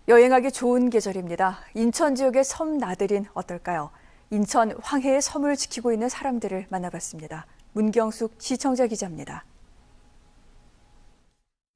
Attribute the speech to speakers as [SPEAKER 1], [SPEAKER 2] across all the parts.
[SPEAKER 1] 여행하기 좋은 계절입니다. 인천 지역의 섬 나들이는 어떨까요? 인천 황해의 섬을 지키고 있는 사람들을 만나봤습니다. 문경숙 시청자 기자입니다.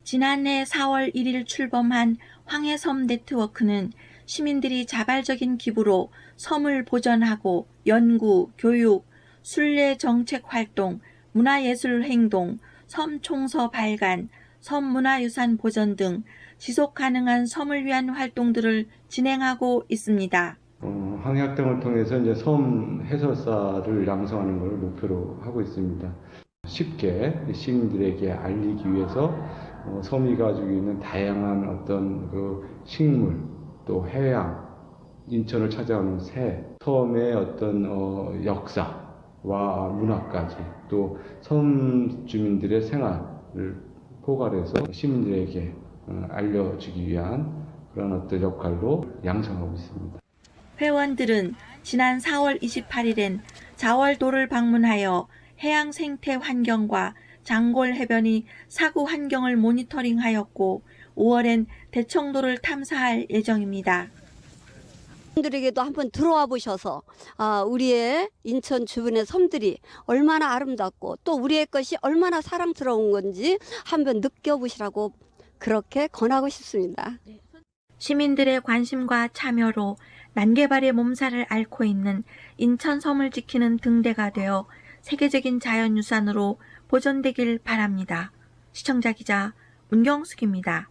[SPEAKER 2] 지난해 4월 1일 출범한 황해섬 네트워크는 시민들이 자발적인 기부로 섬을 보전하고 연구, 교육, 순례 정책 활동, 문화예술 행동, 섬 총서 발간, 섬 문화유산 보전 등 지속 가능한 섬을 위한 활동들을 진행하고 있습니다.
[SPEAKER 3] 황해학당을 통해서 이제 섬 해설사를 양성하는 것을 목표로 하고 있습니다. 쉽게 시민들에게 알리기 위해서 섬이 가지고 있는 다양한 어떤 그 식물, 또 해양, 인천을 찾아오는 새, 섬의 어떤 역사와 문화까지, 또 섬 주민들의 생활을 포괄해서 시민들에게 알려주기 위한 그런 어떤 역할로 양성하고 있습니다.
[SPEAKER 2] 회원들은 지난 4월 28일엔 자월도를 방문하여 해양 생태 환경과 장골 해변이 사구 환경을 모니터링하였고 5월엔 대청도를 탐사할 예정입니다.
[SPEAKER 4] 분들에게도 한번 들어와 보셔서 우리의 인천 주변의 섬들이 얼마나 아름답고 또 우리의 것이 얼마나 사랑스러운 건지 한번 느껴보시라고 그렇게 권하고 싶습니다.
[SPEAKER 2] 시민들의 관심과 참여로 난개발의 몸살을 앓고 있는 인천섬을 지키는 등대가 되어 세계적인 자연유산으로 보존되길 바랍니다. 시청자 기자 문경숙입니다.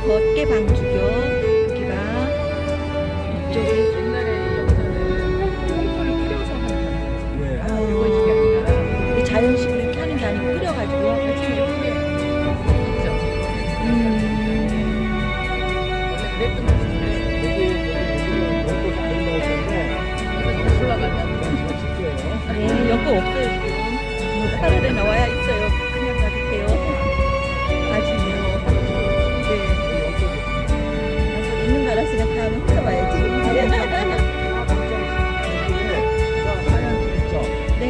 [SPEAKER 2] 걷게 방주교 여기가 이쪽에
[SPEAKER 5] 옛날에 여기서는 콩을 끓여서 하는
[SPEAKER 6] 네.
[SPEAKER 5] 이거 이게 아니라
[SPEAKER 2] 이 자연식으로 이렇게 하는 게 아니고 끓여가지고
[SPEAKER 5] 그렇지 예쁘게 있죠. 원래 그랬던 것인데 이거 너무 올라가면
[SPEAKER 2] 네, 연금 없어요 지금 8월에 나와야 있어요. 그냥 가도 돼요. 아직요. 네. 있는 거 알았으니까 다음에 혼자 와야지. 네.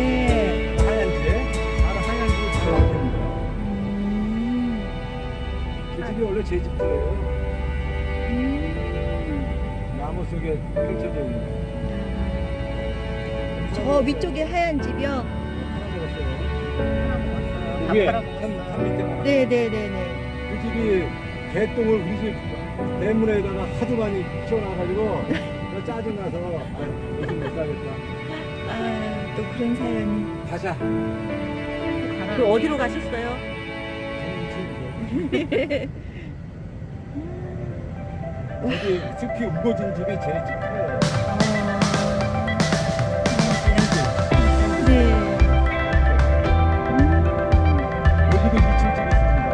[SPEAKER 6] 그 집이 원래 제 집이에요. 나무 속에 펼쳐져 있는.
[SPEAKER 2] 저 위쪽에 하얀 집이요.
[SPEAKER 6] 위에 산 밑에.
[SPEAKER 2] 네네네네.
[SPEAKER 6] 그 집이 개똥을 우리 집 대문에다가 하도 많이 키워놔가지고 짜증나서 요즘 못 살겠다.
[SPEAKER 2] 아, 또 그런 사연이.
[SPEAKER 6] 가자.
[SPEAKER 2] 그 어디로 가셨어요?
[SPEAKER 6] 여기 숲이 우거진 집이 제 집이에요.
[SPEAKER 2] 네.
[SPEAKER 6] 여기도 2층 집이 있습니다.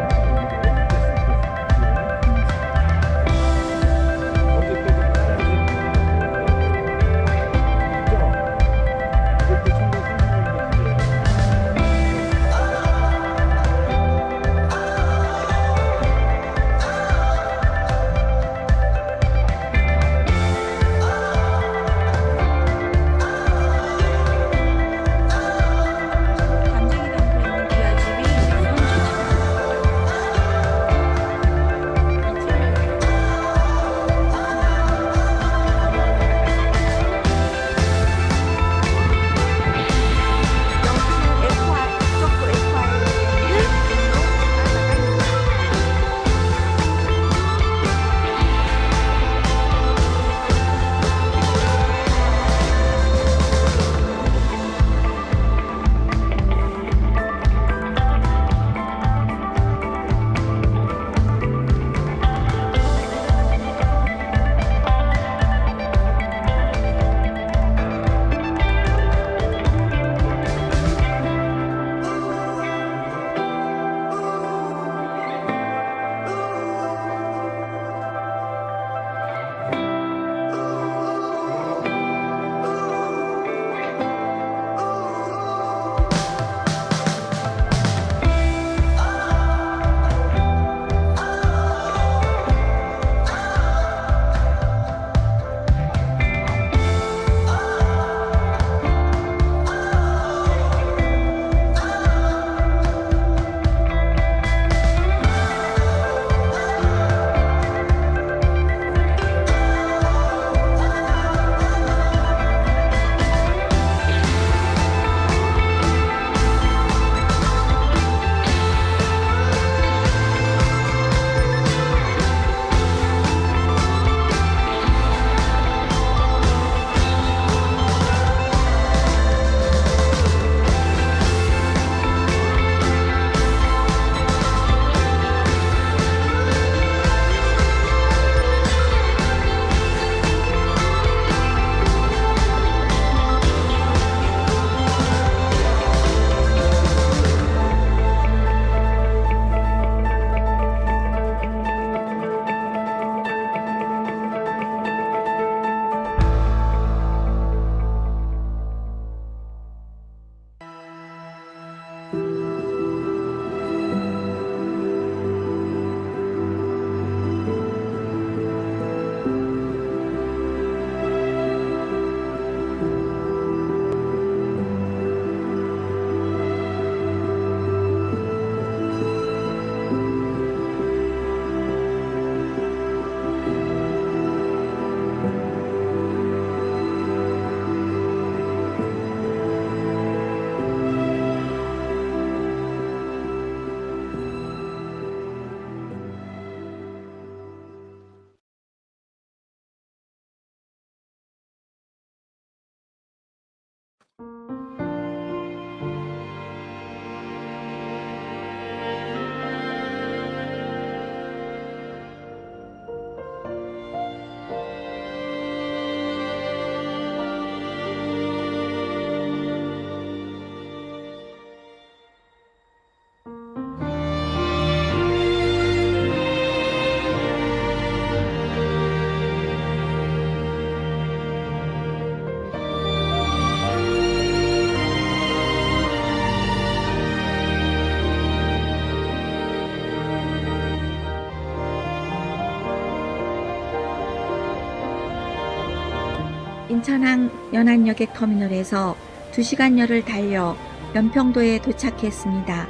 [SPEAKER 2] 인천항 연안여객 터미널에서 2시간여를 달려 연평도에 도착했습니다.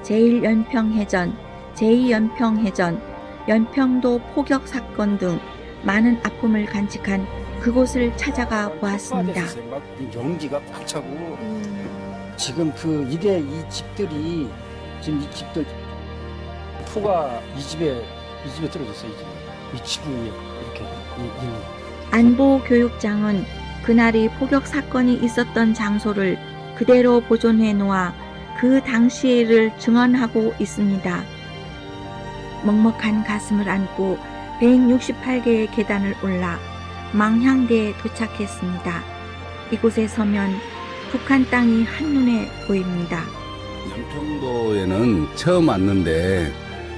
[SPEAKER 2] 제1연평해전, 제2연평해전, 연평도 포격 사건 등 많은 아픔을 간직한 그곳을 찾아가 보았습니다.
[SPEAKER 7] 막 연기가 꽉 차고 지금 그 이래 이 집들이 지금 이 집들 포가 이 집에 떨어졌어요. 이 집 위에 이렇게
[SPEAKER 2] 안보교육장은 그날이 포격 사건이 있었던 장소를 그대로 보존해 놓아 그 당시의 일을 증언하고 있습니다. 먹먹한 가슴을 안고 168개의 계단을 올라 망향대에 도착했습니다. 이곳에 서면 북한 땅이 한눈에 보입니다.
[SPEAKER 8] 연평도에는 처음 왔는데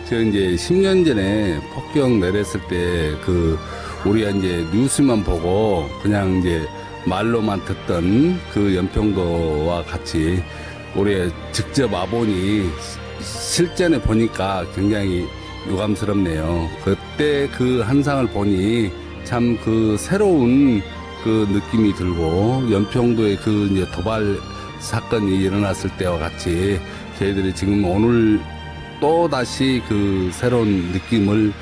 [SPEAKER 8] 저 이제 10년 전에 폭격 내렸을 때 우리가 이제 뉴스만 보고 그냥 이제 말로만 듣던 그 연평도와 같이 우리가 직접 와보니 실전에 보니까 굉장히 유감스럽네요. 그때 그 한상을 보니 참 그 새로운 그 느낌이 들고 연평도의 그 이제 도발 사건이 일어났을 때와 같이 저희들이 지금 오늘 또 다시 그 새로운 느낌을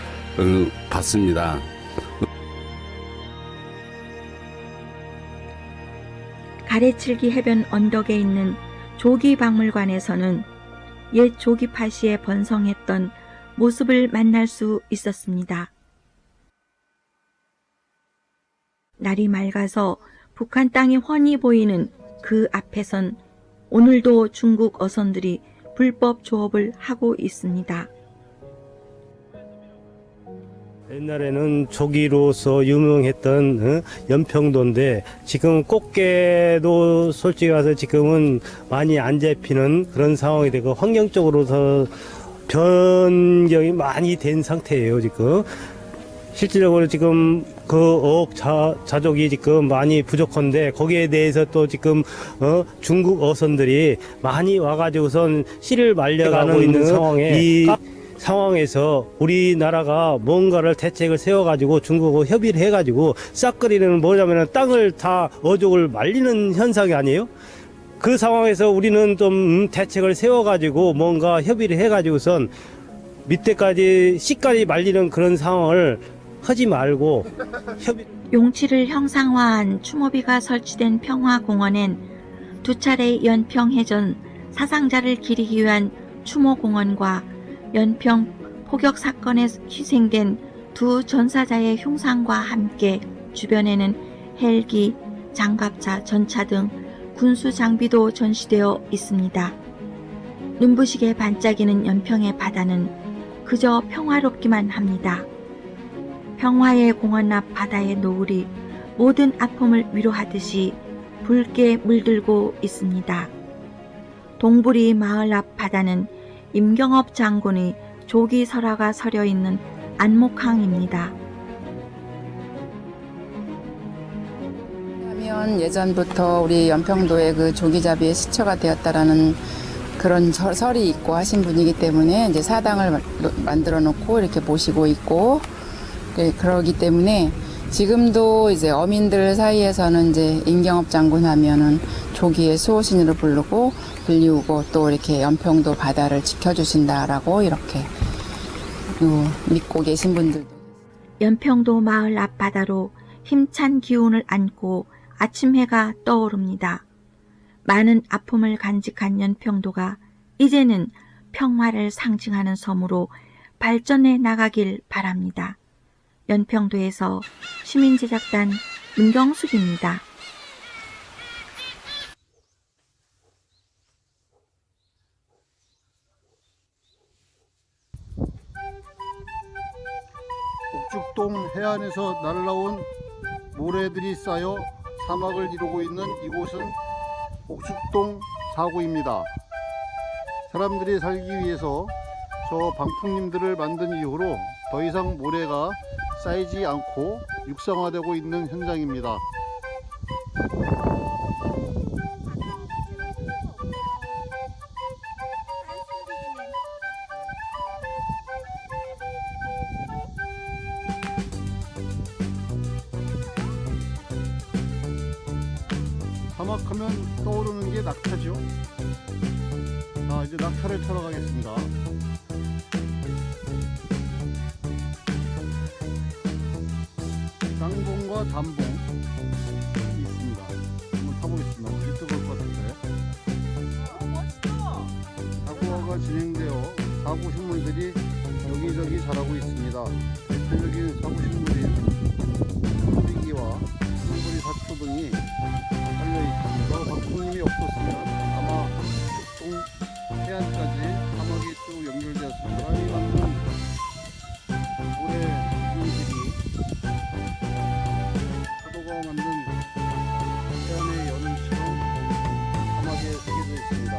[SPEAKER 8] 받습니다.
[SPEAKER 2] 가래칠기 해변 언덕에 있는 조기박물관에서는 옛 조기파시에 번성했던 모습을 만날 수 있었습니다. 날이 맑아서 북한 땅이 훤히 보이는 그 앞에선 오늘도 중국 어선들이 불법 조업을 하고 있습니다.
[SPEAKER 6] 옛날에는 조기로서 유명했던 연평도인데 지금 꽃게도 솔직히 와서 지금은 많이 안 잡히는 그런 상황이 되고 환경적으로서 변경이 많이 된 상태예요. 지금 실질적으로 지금 그 어업 자족이 지금 많이 부족한데 거기에 대해서 또 지금 중국 어선들이 많이 와가지고선 씨를 말려가고 있는 상황에 이 상황에서 우리나라가 뭔가를 대책을 세워가지고 중국하고 협의를 해가지고 싹거리는 뭐냐면 땅을 다 어족을 말리는 현상이 아니에요? 그 상황에서 우리는 좀 대책을 세워가지고 뭔가 협의를 해가지고선 밑에까지 씨까지 말리는 그런 상황을 하지 말고
[SPEAKER 2] 용치를 형상화한 추모비가 설치된 평화공원엔 2차례 연평해전 사상자를 기리기 위한 추모공원과 연평 포격 사건에 희생된 2 전사자의 흉상과 함께 주변에는 헬기, 장갑차, 전차 등 군수 장비도 전시되어 있습니다. 눈부시게 반짝이는 연평의 바다는 그저 평화롭기만 합니다. 평화의 공원 앞 바다의 노을이 모든 아픔을 위로하듯이 붉게 물들고 있습니다. 동부리 마을 앞 바다는 임경업 장군의 조기 설화가 서려 있는 안목항입니다.
[SPEAKER 9] 하면 예전부터 우리 연평도에 그 조기잡이의 시초가 되었다라는 그런 설이 있고 하신 분이기 때문에 이제 사당을 만들어 놓고 이렇게 모시고 있고 그러기 때문에 지금도 이제 어민들 사이에서는 이제 임경업 장군 하면은 조기의 수호신으로 불리우고 또 이렇게 연평도 바다를 지켜주신다라고 이렇게 믿고 계신 분들도.
[SPEAKER 2] 연평도 마을 앞바다로 힘찬 기운을 안고 아침 해가 떠오릅니다. 많은 아픔을 간직한 연평도가 이제는 평화를 상징하는 섬으로 발전해 나가길 바랍니다. 연평도에서 시민제작단 문경숙입니다.
[SPEAKER 10] 옥죽동 해안에서 날라온 모래들이 쌓여 사막을 이루고 있는 이곳은 옥죽동 사구입니다. 사람들이 살기 위해서 저 방풍림들을 만든 이후로 더 이상 모래가 쌓이지 않고 육상화되고 있는 현장입니다. 사막하면 떠오르는 게 낙타죠. 자, 이제 낙타를 타러 가겠습니다. 쌍봉과 단봉 있습니다. 한번 타보겠습니다. 물이 뜨거울 것 같은데. 사고가 진행되어 사고식물들이 여기저기 자라고 있습니다. 대표적인 사고식물인 소리기와 흰뿌리 사초 등이 달려 있습니다. 박수님이 없었으면 아마 동 해안까지 사막이 쭉 연결되었습니다. 이 많은 모래들이 파도가 만든 해안의 연음처럼 사막에 새겨져 있습니다.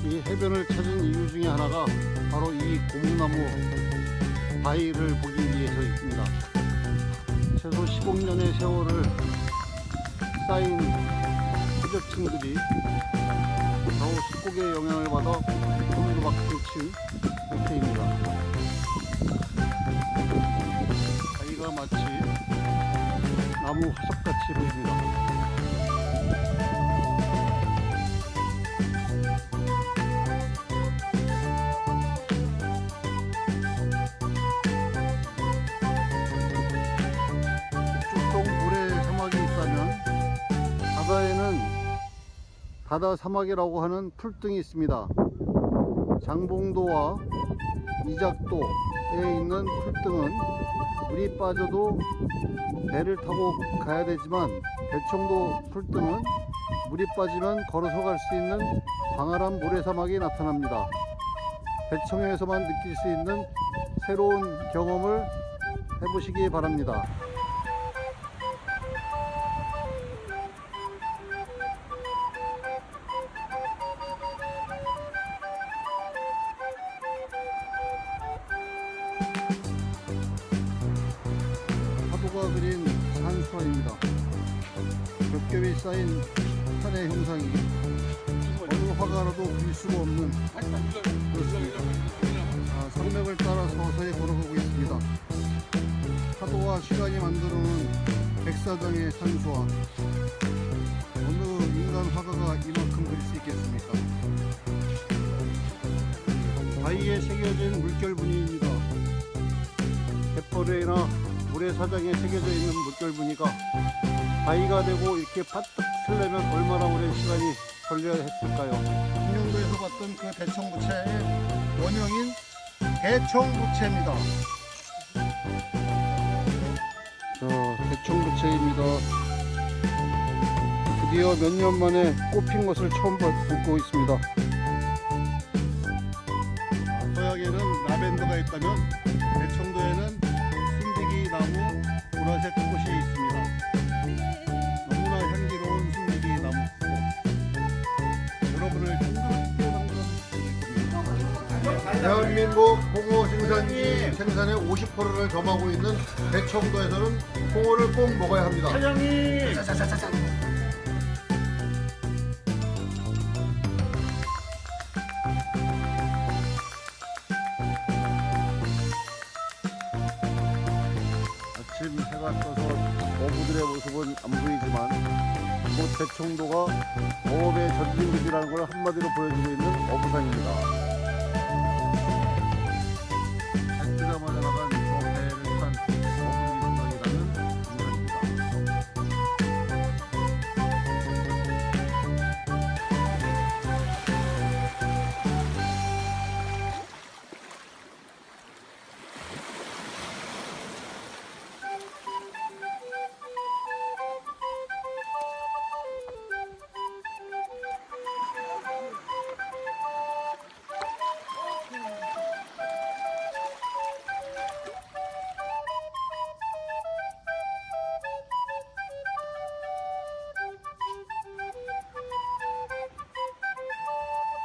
[SPEAKER 10] 이 해변을 찾은 이유 중에 하나가 바로 이 고목나무 바위를 보기 위해서입니다. 최소 15년의 세월을 쌓인 해적층들이 좌우 습곡의 영향을 받아 호미로박혀 친 형태입니다. 바위가 마치 나무 화석같이 보입니다. 바다에는 바다 사막이라고 하는 풀등이 있습니다. 장봉도와 이작도에 있는 풀등은 물이 빠져도 배를 타고 가야 되지만 대청도 풀등은 물이 빠지면 걸어서 갈 수 있는 광활한 모래사막이 나타납니다. 대청에서만 느낄 수 있는 새로운 경험을 해보시기 바랍니다. 파도가 그린 산수화입니다. 겹겹이 쌓인 산의 형상이 어느 화가라도 그릴 수가 없는 그렇습니다. 산맥을 따라 서서히 걸어가고 있습니다. 파도와 시간이 만들어놓은 백사장의 산수화. 어느 인간 화가가 이만큼 그릴 수 있겠습니까? 바위에 새겨진 물결무늬입니다. 갯벌에나 모래사장에 새겨져 있는 물결무늬가 바위가 되고 이렇게 바짝 쓰려면 얼마나 오랜 시간이 걸려야 했을까요? 김영도에서 봤던 그 대청부채의 원형인 대청부채입니다. 대청부채입니다. 드디어 몇 년 만에 꽃핀 것을 처음 보고 있습니다. 서양에는 라벤더가 있다면 대청도에는 순디기 나무 보라색 꽃이 있습니다. 너무나 향기로운 순디기 나무꽃. 여러분을 싱그럽게 만들어줄 겁니다. 대한민국 홍어 생산의 50%를 점하고 있는 대청도에서는 홍어를 꼭 먹어야 합니다. 사장님! 아침 해가 떠서 어부들의 모습은 안 보이지만 이곳 대청도가 어업의 전진국이라는 걸 한마디로 보여주고 있는 어부산입니다. 해 뜨자마자 나간 저 배를 탄 어부들이 생각이 나는 동산입니다.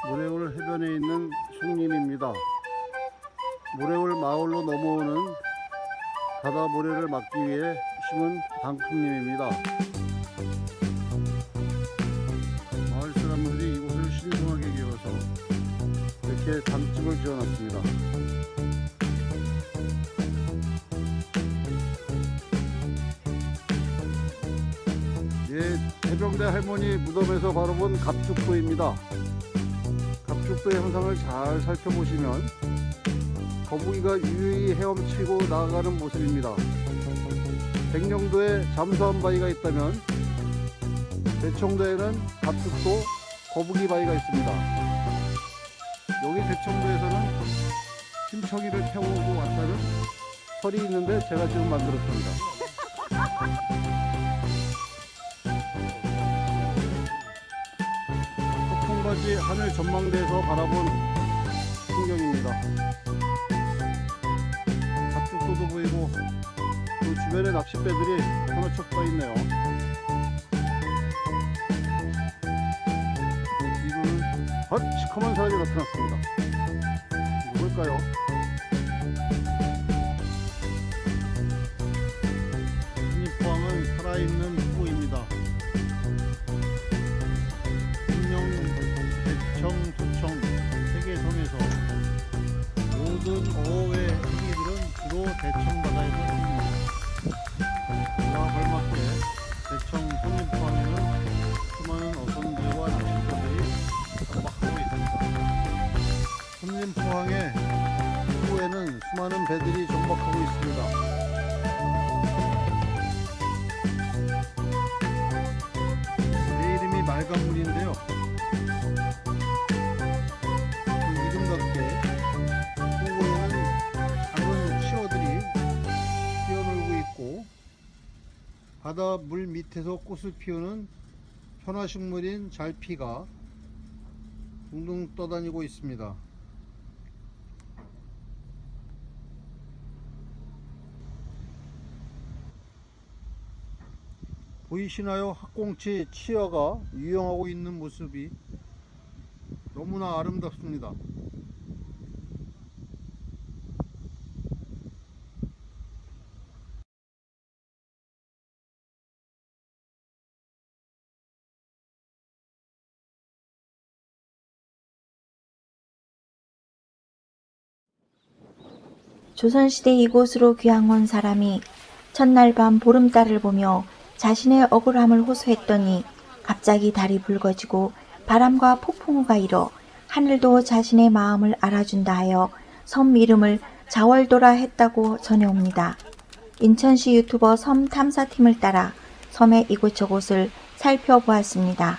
[SPEAKER 10] 모래울 해변에 있는 송림입니다. 모래울 마을로 넘어오는 바다 모래를 막기 위해 심은 단풍잎입니다. 마을 사람들이 이곳을 신중하게 기어서 이렇게 단집을 지어놨습니다. 예, 해병대 할머니 무덤에서 바로 본 갑죽도입니다. 갑죽도의 형상을 잘 살펴보시면 거북이가 유유히 헤엄치고 나아가는 모습입니다. 백령도에 잠수함 바위가 있다면 대청도에는 갑죽도 거북이 바위가 있습니다. 여기 대청도에서는 심청이를 태우고 왔다는 설이 있는데 제가 지금 만들었습니다. 소풍바지 하늘 전망대에서 바라본 풍경입니다. 갑죽도도 보이고 그 주변에 낚싯배들이 하나씩 떠 있네요. 뒤로는 시커먼 사람이 나타났습니다. 누굴까요? 한입포항은 살아있는 후보입니다. 인명, 대청, 두청, 세계성에서 모든 어업의 행위들은 주로 대청바다에서 생깁니다. 이와 걸맞게 대청 한입포항에는 수많은 어선들과 낚시터들이 정박하고 있습니다. 한림포항의 후에는 수많은 배들이 정박하고 있습니다. 내 이름이 말간물인데요. 그 이름답게 후에는 작은 시어들이 뛰어놀고 있고 바다 물 밑에서 꽃을 피우는 현화식물인 잘피가 둥둥 떠다니고 있습니다. 보이시나요? 학꽁치 치어가 유영하고 있는 모습이 너무나 아름답습니다.
[SPEAKER 2] 조선시대 이곳으로 귀향 온 사람이 첫날 밤 보름달을 보며 자신의 억울함을 호소했더니 갑자기 달이 붉어지고 바람과 폭풍우가 일어 하늘도 자신의 마음을 알아준다 하여 섬 이름을 자월도라 했다고 전해옵니다. 인천시 유튜버 섬 탐사팀을 따라 섬의 이곳저곳을 살펴보았습니다.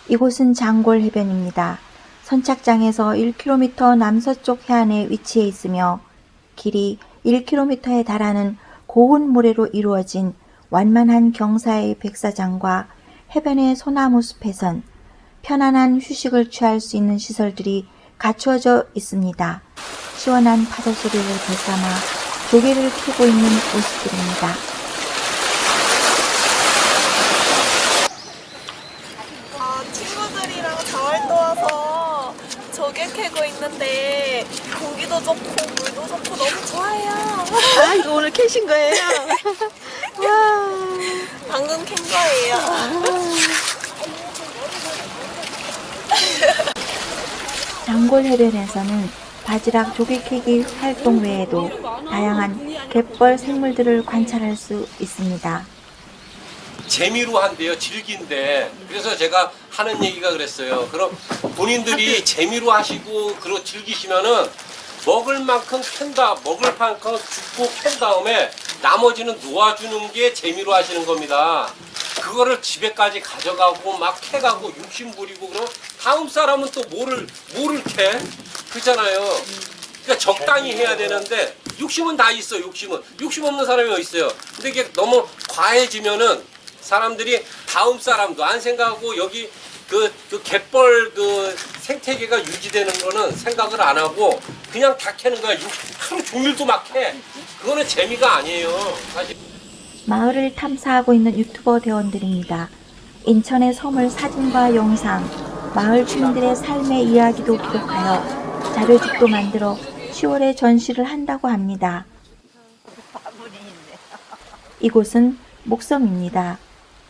[SPEAKER 2] 이곳은 장골 해변입니다. 선착장에서 1km 남서쪽 해안에 위치해 있으며 길이 1km에 달하는 고운 모래로 이루어진 완만한 경사의 백사장과 해변의 소나무 숲에선 편안한 휴식을 취할 수 있는 시설들이 갖추어져 있습니다. 시원한 파도 소리를 되삼아 조개를 캐고 있는 모습들입니다.
[SPEAKER 11] 친구들이랑 자월도 와서 조개 캐고 있는데 공기도 좋고 물도 좋고 너무 좋아요.
[SPEAKER 2] 아, 이거 오늘 캐신 거예요?
[SPEAKER 11] 방금 캔 거예요.
[SPEAKER 2] 장골 해변에서는 바지락 조개 캐기 활동 외에도 다양한 갯벌 생물들을 관찰할 수 있습니다.
[SPEAKER 12] 재미로 한대요. 즐긴데. 그래서 제가 하는 얘기가 그랬어요. 그럼 본인들이 재미로 하시고 그러 즐기시면은 먹을 만큼 캔다. 먹을 만큼 줍고 캔 다음에 나머지는 놓아주는 게 재미로 하시는 겁니다. 그거를 집에까지 가져가고 막 캐가고 욕심 부리고 그러면 다음 사람은 또 뭐를 캐? 그렇잖아요. 그러니까 적당히 해야 되는데 욕심은 다 있어. 욕심 없는 사람이 어디 있어요. 근데 이게 너무 과해지면은 사람들이 다음 사람도 안 생각하고 여기 그 갯벌 그 생태계가 유지되는 거는 생각을 안 하고 그냥 다 캐는 거야. 하루 종일도 막 캐. 그거는 재미가 아니에요. 사실.
[SPEAKER 2] 마을을 탐사하고 있는 유튜버 대원들입니다. 인천의 섬을 사진과 영상, 마을 주민들의 삶의 이야기도 기록하여 자료집도 만들어 10월에 전시를 한다고 합니다. 이곳은 목섬입니다.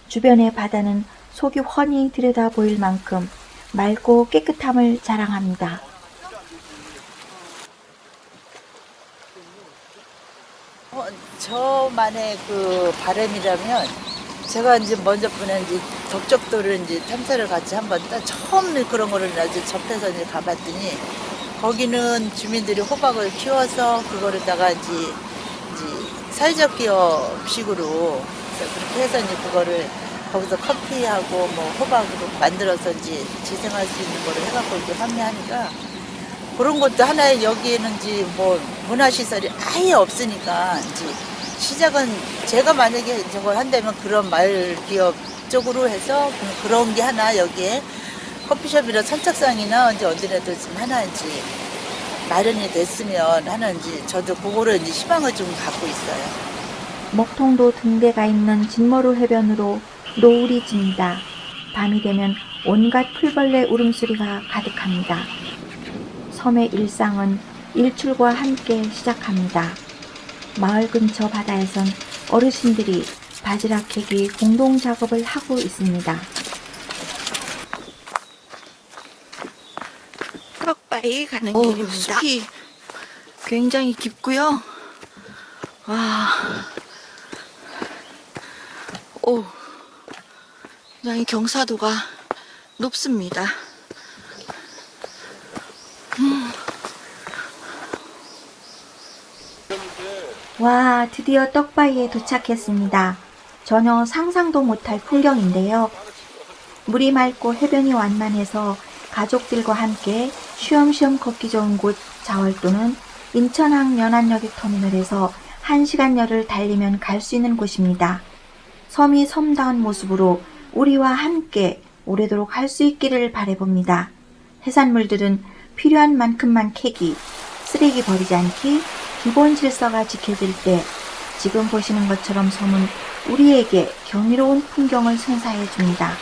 [SPEAKER 2] 주변의 바다는 속이 훤히 들여다 보일 만큼 맑고 깨끗함을 자랑합니다.
[SPEAKER 13] 저만의 그 바람이라면 제가 이제 먼저 보낸 이제 덕적도를 이제 탐사를 같이 한번 처음 그런 거를 이제 접해서 이제 가봤더니 거기는 주민들이 호박을 키워서 그거를다가 이제 사회적 기업식으로 그렇게 해서 이제 그거를 거기서 커피하고 뭐 호박으로 만들어서 이제 재생할 수 있는 거를 해갖고 이렇게 판매하니까 그런 것도 하나의 여기에는 이제 뭐 문화시설이 아예 없으니까 이제 시작은 제가 만약에 저걸 한다면 그런 마을 기업 쪽으로 해서 그런 게 하나 여기에 커피숍이나 선착장이나 이제 어디라도 좀 하나 이제 마련이 됐으면 하는 이제 저도 그거를 이제 희망을 좀 갖고 있어요.
[SPEAKER 2] 먹통도 등대가 있는 진머루 해변으로 노을이 집니다. 밤이 되면 온갖 풀벌레 울음소리가 가득합니다. 섬의 일상은 일출과 함께 시작합니다. 마을 근처 바다에선 어르신들이 바지락 캐기 공동 작업을 하고 있습니다.
[SPEAKER 14] 떡바위 가는 길입니다. 숲이 굉장히 깊고요. 와, 굉장히 경사도가 높습니다.
[SPEAKER 2] 와, 드디어 떡바위에 도착했습니다. 전혀 상상도 못할 풍경인데요. 물이 맑고 해변이 완만해서 가족들과 함께 쉬엄쉬엄 걷기 좋은 곳 자월도는 인천항 연안여객 터미널에서 1시간여를 달리면 갈 수 있는 곳입니다. 섬이 섬다운 모습으로 우리와 함께 오래도록 할 수 있기를 바라봅니다. 해산물들은 필요한 만큼만 캐기, 쓰레기 버리지 않기, 기본 질서가 지켜질 때 지금 보시는 것처럼 섬은 우리에게 경이로운 풍경을 선사해 줍니다.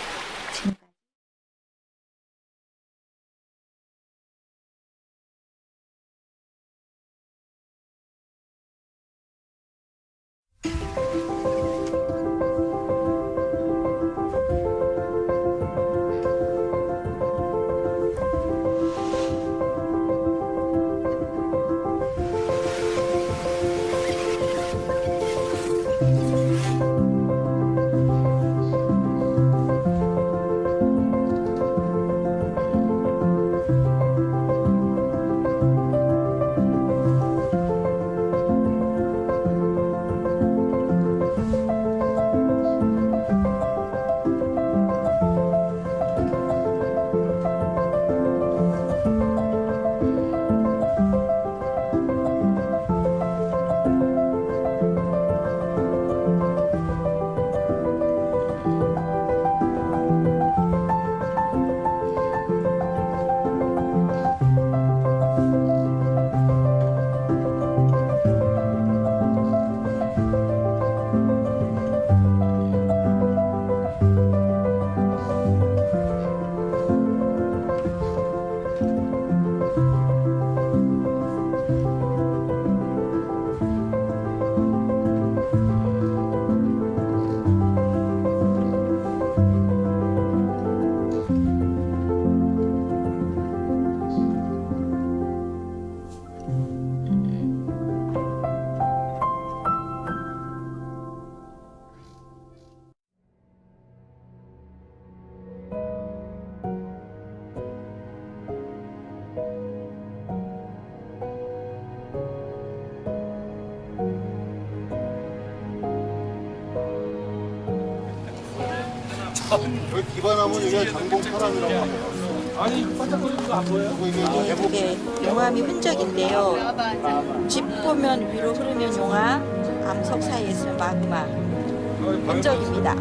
[SPEAKER 10] 여기 기반하면 여기가 장봉파람이라고 합니다. 아니, 반짝거리는 안 보여요?
[SPEAKER 14] 이게 용암이 흔적인데요. 집 보면 위로 흐르면 용암, 암석 사이에 있으면 마그마 흔적입니다.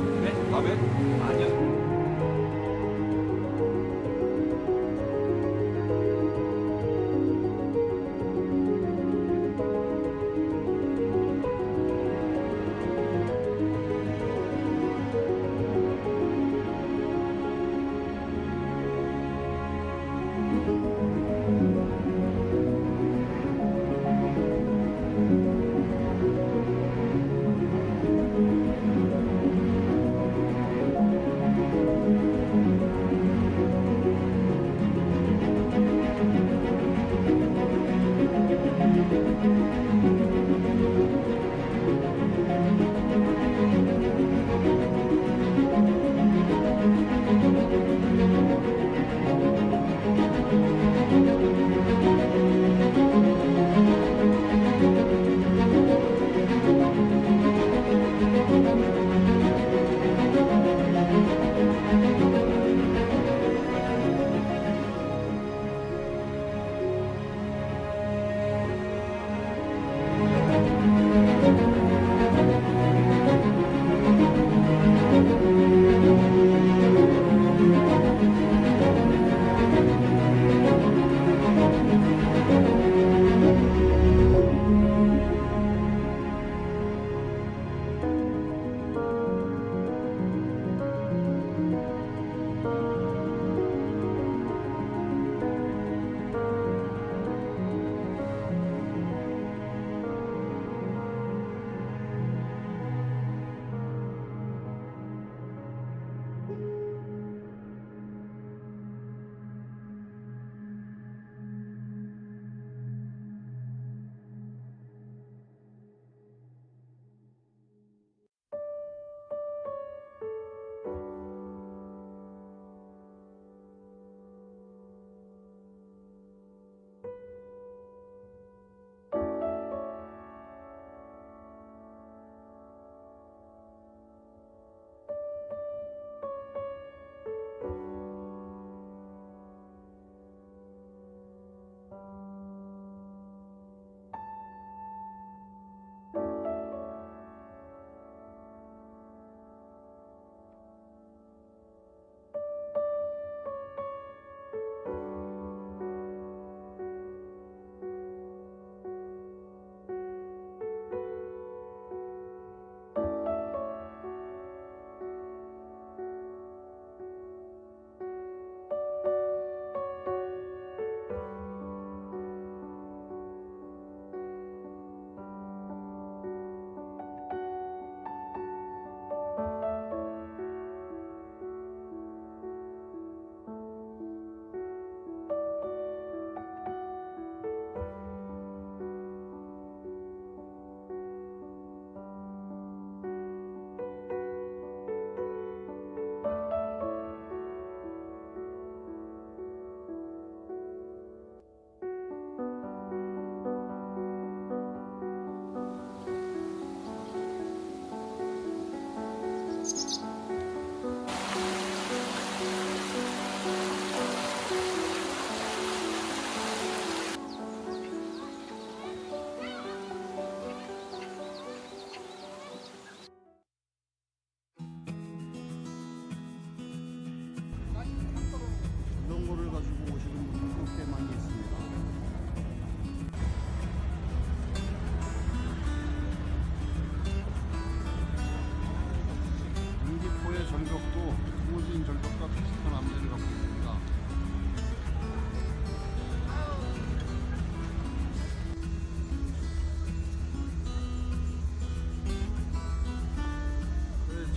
[SPEAKER 10] 녀석도 구모진 절벽과 비슷한 암대를 갖고 있습니다.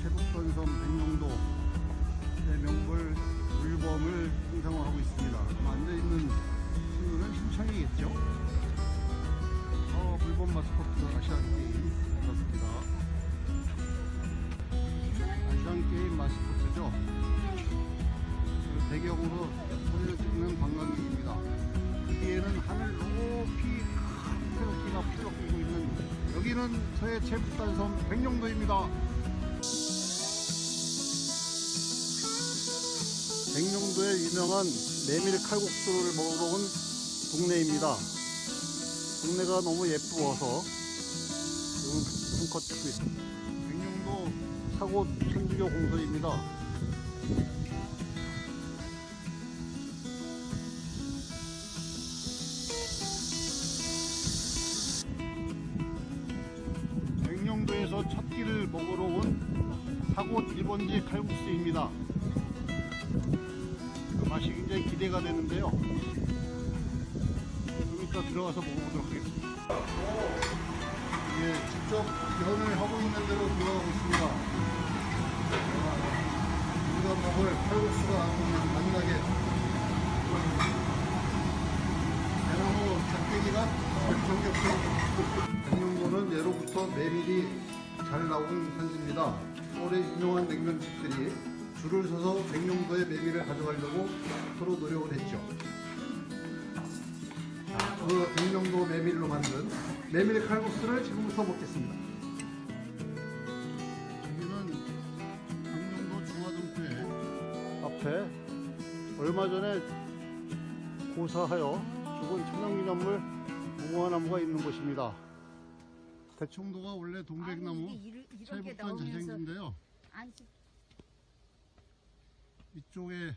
[SPEAKER 10] 체북선섬 백령도의 명물 물범을 형상화하고 있습니다. 앉아있는 친구는 심창이겠죠? 물범 마스코트 아시안게임 그렇습니다. 아시안게임 마스코트죠. 배경으로 사진을 찍는 관광객입니다. 여기에는 하늘 높이 큰 태극기가 푸르고 있는, 여기는 서해 체북단섬 백령도입니다. 백령도의 유명한 메밀 칼국수를 먹으러 온 동네입니다. 동네가 너무 예쁘어서 지금 한컷 찍고 있습니다. 백령도 사고 천주교 공소입니다. 백령도에서 첫 끼를 먹으러 온 사곳 1번지 칼국수입니다. 맛이 굉장히 기대가 되는데요. 좀 이따 들어가서 먹어보도록 하겠습니다. 예, 직접 연을 하고 있는 대로 들어가고 있습니다. 우리가 먹을 칼국수가 만나게 대나무 작대기가 삼겹살. 백령도는 예로부터 메밀이 잘 나온 산지입니다. 서울의 유명한 냉면집들이 줄을 서서 백령도의 메밀을 가져가려고 서로 노력을 했죠. 그 백령도 메밀로 만든 메밀 칼국수를 지금부터 먹겠습니다. 여기는 백령도 중화등교회 앞에 얼마 전에 고사하여 죽은 천연기념물 무궁화나무가 있는 곳입니다. 대청도가 원래 동백나무 체북단 자생지인데요. 이쪽에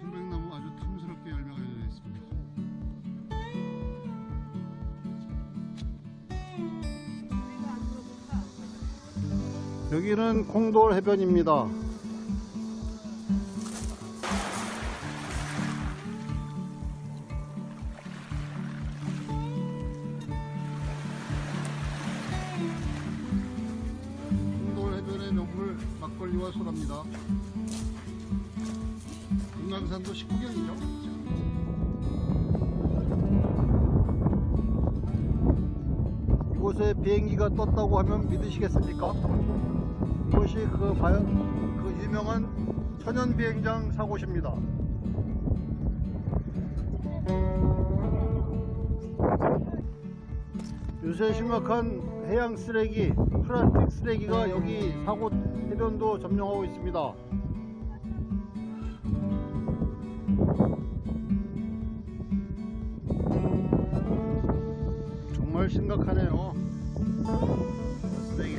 [SPEAKER 10] 동백나무 아주 탐스럽게 열매가 열려 있습니다. 여기는 콩돌 해변입니다. 콩돌 해변의 명물 막걸리와 소라입니다. 금강산도 식후경이죠. 이곳에 비행기가 떴다고 하면 믿으시겠습니까? 이것이 그 유명한 천연비행장 사곳입니다. 요새 심각한 해양 쓰레기, 플라스틱 쓰레기가 여기 사곳 해변도 점령하고 있습니다. 정말 심각하네요. 쓰레기.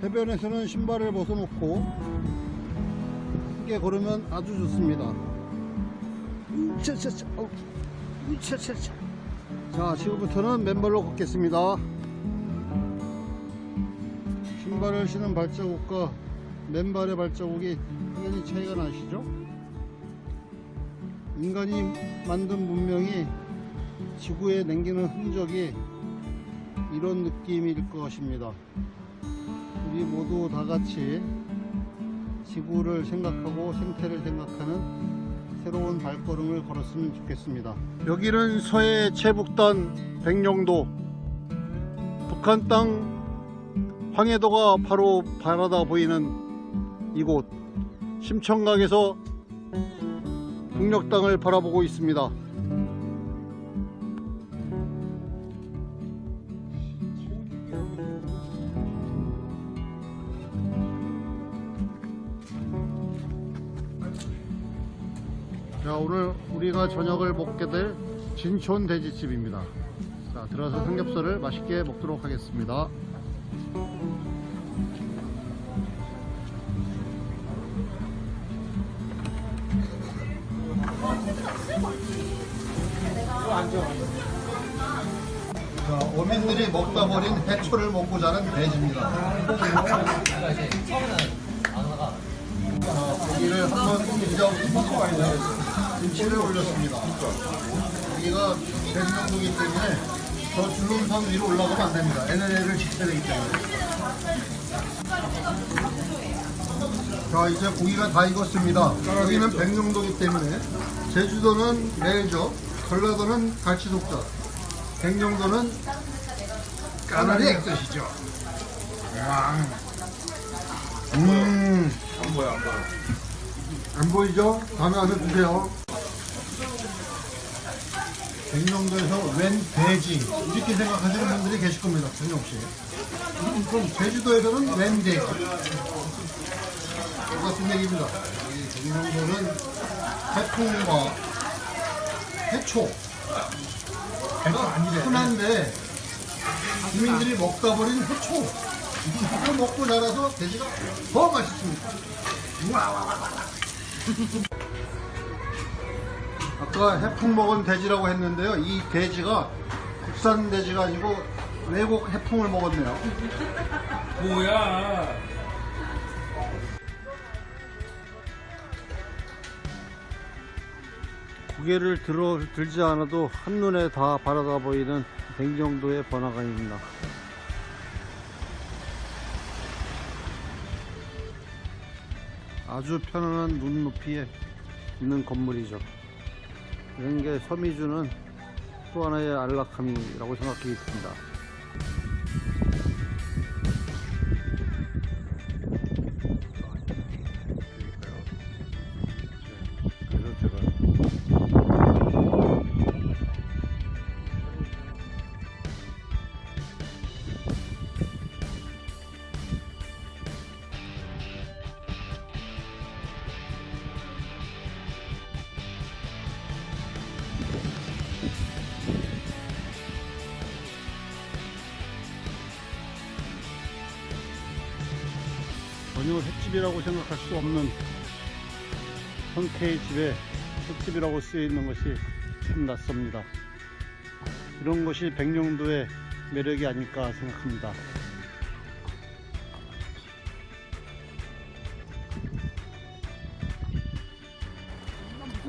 [SPEAKER 10] 해변에서는 신발을 벗어놓고 함께 걸으면 아주 좋습니다. 자, 지금부터는 맨발로 걷겠습니다. 신발을 신은 발자국과 맨발의 발자국이 확연히 차이가 나시죠? 인간이 만든 문명이 지구에 남기는 흔적이 이런 느낌일 것입니다. 우리 모두 다 같이 지구를 생각하고 생태를 생각하는 새로운 발걸음을 걸었으면 좋겠습니다. 여기는 서해 체북단 백령도, 북한 땅 황해도가 바로 바라다 보이는 이곳 심청각에서 북녘 땅을 바라보고 있습니다. 자, 오늘 우리가 저녁을 먹게 될 진촌 돼지집입니다. 자, 들어서 삼겹살을 맛있게 먹도록 하겠습니다. 자, 어민들이 먹다 버린 해초를 먹고 자란 돼지입니다. 고기를 한번 김치를 올렸습니다. 여기가 백령도기 때문에 저 줄눈선 위로 올라가면 안 됩니다. NLL을 지켜야 되기 때문에. 자, 이제 고기가 다 익었습니다. 여기는 백령도기 때문에 제주도는 매일젓, 전라도는 갈치독자, 백령도는 까나리 액젓이죠. 안 보이죠? 다음에 와서 드세요. 백령도에서 웬 돼지 이렇게 생각하시는 분들이 계실 겁니다. 전혀 없이. 그럼 제주도에서는 웬 돼지 똑같은 얘기입니다. 이 백령도는 해풍과 해초 흔한데 주민들이 먹다 버린 해초 이걸 먹고 자라서 돼지가 더 맛있습니다. 아까 해풍 먹은 돼지라고 했는데요. 이 돼지가 국산 돼지가 아니고 외국 해풍을 먹었네요.
[SPEAKER 5] 뭐야?
[SPEAKER 10] 고개를 들지 않아도 한눈에 다 바라다 보이는 백령도의 번화가입니다. 아주 편안한 눈높이에 있는 건물이죠. 이런 게 섬이 주는 또 하나의 안락함이라고 생각이 듭니다. 그래서 제가 전혀 횟집이라고 생각할 수 없는 형태의 집에 횟집이라고 쓰여있는 것이 참 낯섭니다. 이런 것이 백령도의 매력이 아닐까 생각합니다.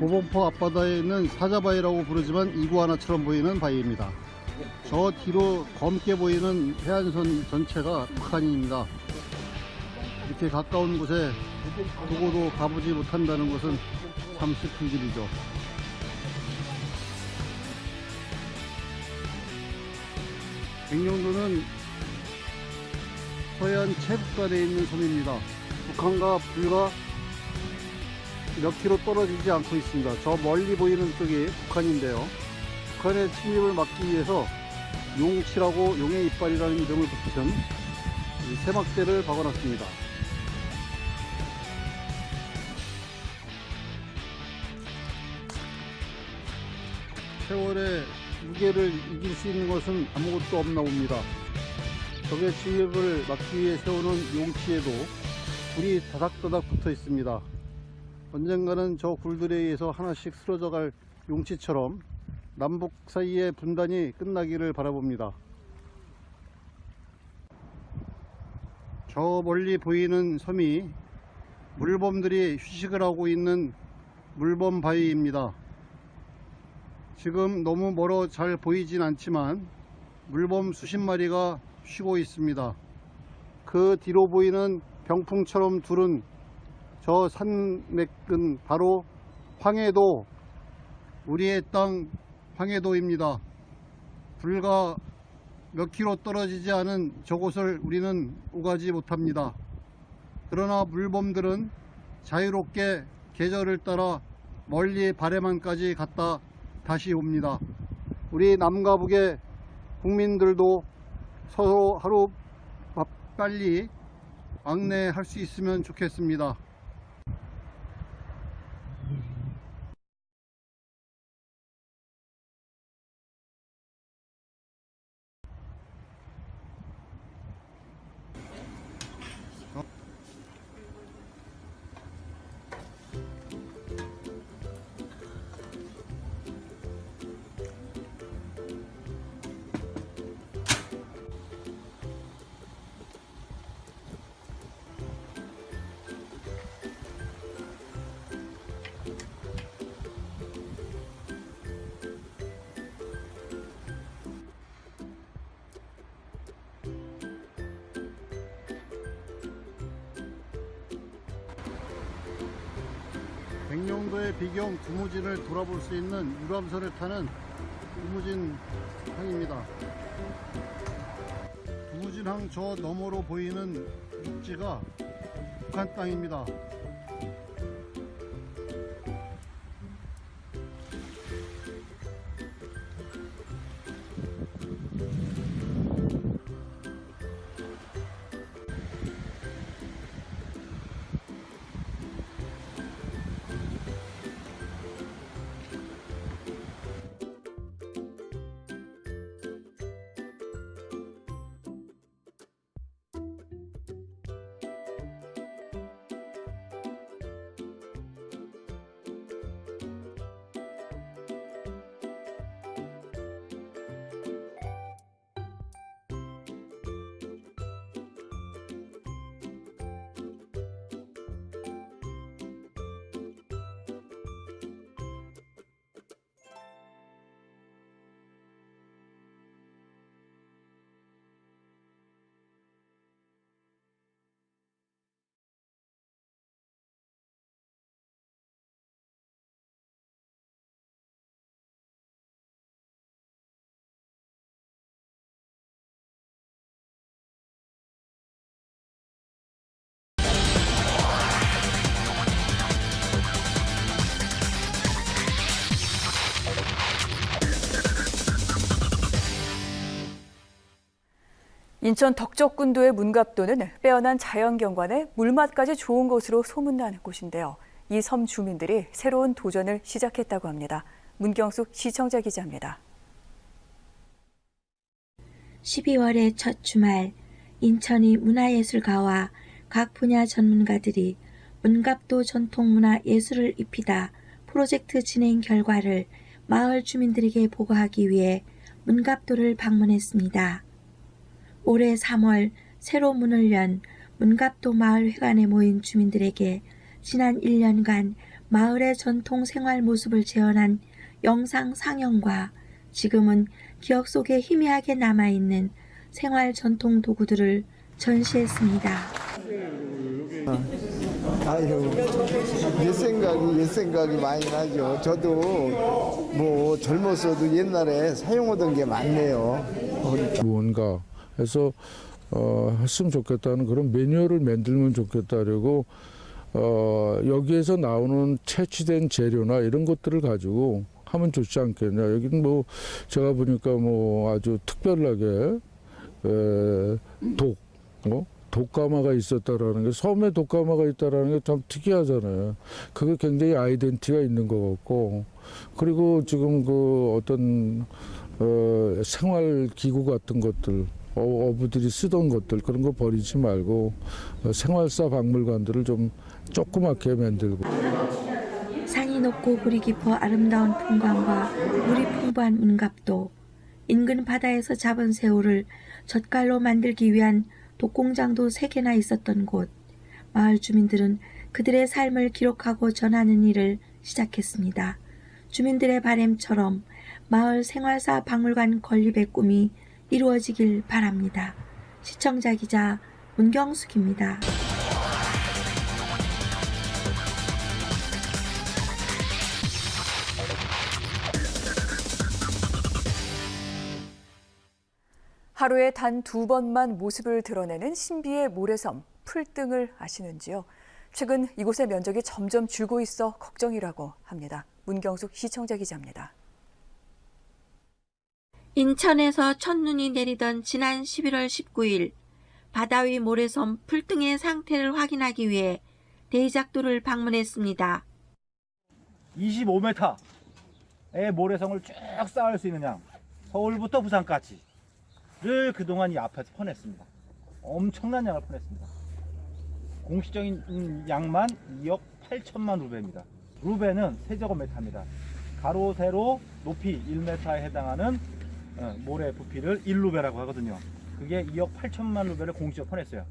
[SPEAKER 10] 고봉포 앞바다에 있는 사자바위라고 부르지만 이구아나처럼 보이는 바위입니다. 저 뒤로 검게 보이는 해안선 전체가 북한입니다. 이렇게 가까운 곳에 두고도 가보지 못한다는 것은 참 슬픈 일이죠. 백령도는 서해안 최북단에 있는 섬입니다. 북한과 불과 몇 킬로 떨어지지 않고 있습니다. 저 멀리 보이는 쪽이 북한인데요. 북한의 침입을 막기 위해서 용치라고 용의 이빨이라는 이름을 붙인 세막대를 박아놨습니다. 세월의 무게를 이길 수 있는 것은 아무것도 없나 봅니다. 적의 침입을 막기 위해 세우는 용치에도 굴이 다닥다닥 붙어 있습니다. 언젠가는 저 굴들에 의해서 하나씩 쓰러져 갈 용치처럼 남북 사이의 분단이 끝나기를 바라봅니다. 저 멀리 보이는 섬이 물범들이 휴식을 하고 있는 물범바위입니다. 지금 너무 멀어 잘 보이진 않지만 물범 수십 마리가 쉬고 있습니다. 그 뒤로 보이는 병풍처럼 두른 저 산맥은 바로 황해도, 우리의 땅 황해도입니다. 불과 몇 킬로 떨어지지 않은 저곳을 우리는 오가지 못합니다. 그러나 물범들은 자유롭게 계절을 따라 멀리 바레만까지 갔다 다시 옵니다. 우리 남과 북의 국민들도 서로 하루 빨리 왕래할 수 있으면 좋겠습니다. 영평도의 비경 두무진을 돌아볼 수 있는 유람선을 타는 두무진항입니다. 두무진항 저 너머로 보이는 육지가 북한 땅입니다.
[SPEAKER 1] 인천 덕적군도의 문갑도는 빼어난 자연경관에 물맛까지 좋은 곳으로 소문난 곳인데요. 이 섬 주민들이 새로운 도전을 시작했다고 합니다. 문경숙 시청자 기자입니다.
[SPEAKER 2] 12월의 첫 주말, 인천이 문화예술가와 각 분야 전문가들이 문갑도 전통문화 예술을 입히다 프로젝트 진행 결과를 마을 주민들에게 보고하기 위해 문갑도를 방문했습니다. 올해 3월 새로 문을 연 문갑도 마을회관에 모인 주민들에게 지난 1년간 마을의 전통 생활 모습을 재현한 영상 상영과 지금은 기억 속에 희미하게 남아있는 생활 전통 도구들을 전시했습니다.
[SPEAKER 15] 아유, 옛 생각이 많이 나죠. 저도 뭐 젊었어도 옛날에 사용하던 게 많네요.
[SPEAKER 16] 무언가 해서 했으면 좋겠다는 그런 매뉴얼을 만들면 좋겠다. 그리고 여기에서 나오는 채취된 재료나 이런 것들을 가지고 하면 좋지 않겠냐. 여기는 뭐 제가 보니까 뭐 아주 특별하게 독가마가 있었다라는 게, 섬에 독가마가 있다라는 게 참 특이하잖아요. 그게 굉장히 아이덴티티가 있는 것 같고, 그리고 지금 그 어떤 생활 기구 같은 것들, 어부들이 쓰던 것들, 그런 거 버리지 말고 생활사 박물관들을 좀 조그맣게 만들고.
[SPEAKER 2] 산이 높고 물이 깊어 아름다운 풍광과 물이 풍부한 문갑도, 인근 바다에서 잡은 새우를 젓갈로 만들기 위한 독공장도 3개나 있었던 곳. 마을 주민들은 그들의 삶을 기록하고 전하는 일을 시작했습니다. 주민들의 바람처럼 마을 생활사 박물관 건립의 꿈이 이루어지길 바랍니다. 시청자 기자 문경숙입니다.
[SPEAKER 1] 하루에 단 2번만 모습을 드러내는 신비의 모래섬 풀등을 아시는지요? 최근 이곳의 면적이 점점 줄고 있어 걱정이라고 합니다. 문경숙 시청자 기자입니다.
[SPEAKER 2] 인천에서 첫눈이 내리던 지난 11월 19일, 바다 위 모래섬 풀등의 상태를 확인하기 위해 대작도를 방문했습니다.
[SPEAKER 17] 25m의 모래성을 쭉 쌓을 수 있는 양, 서울부터 부산까지를 그동안 이 앞에서 퍼냈습니다. 엄청난 양을 퍼냈습니다. 공식적인 양만 2억 8천만 루베입니다. 루베는 세제곱미터입니다. 가로 세로 높이 1m에 해당하는 모래 부피를 1루베라고 하거든요. 그게 2억 8천만 루베를 공식적으로 퍼냈어요.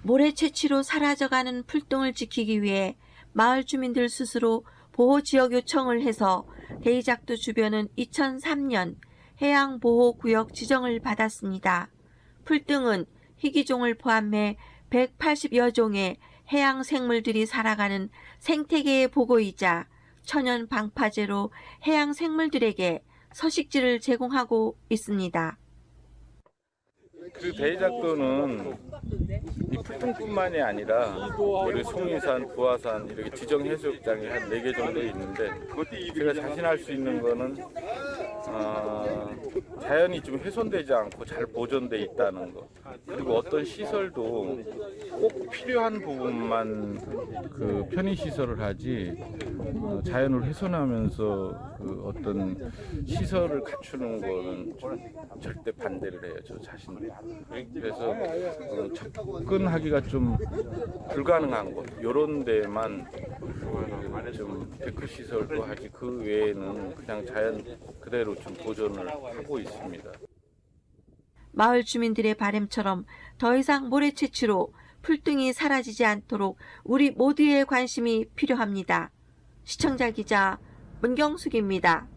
[SPEAKER 2] 모래 채취로 사라져가는 풀등을 지키기 위해 마을 주민들 스스로 보호지역 요청을 해서 대이작도 주변은 2003년 해양보호구역 지정을 받았습니다. 풀등은 희귀종을 포함해 180여 종의 해양생물들이 살아가는 생태계의 보고이자 천연 방파제로 해양 생물들에게 서식지를 제공하고 있습니다.
[SPEAKER 18] 그 대리작도는 이 풀뚱뿐만이 아니라 우리 송이산, 부하산 이렇게 지정 해수욕장이 한 4개 정도 있는데 제가 자신할 수 있는 거는 자연이 좀 훼손되지 않고 잘 보존돼 있다는 거, 그리고 어떤 시설도 꼭 필요한 부분만 그 편의 시설을 하지 자연을 훼손하면서 그 어떤 시설을 갖추는 거는 절대 반대를 해요, 저 자신도. 그래서 접근하기가 좀 불가능한 곳, 이런 데만 좀 데크 시설도 하지 그 외에는 그냥 자연 그대로 좀 보존을 하고 있습니다.
[SPEAKER 2] 마을 주민들의 바람처럼 더 이상 모래 채취로 풀등이 사라지지 않도록 우리 모두의 관심이 필요합니다. 시청자 기자 문경숙입니다.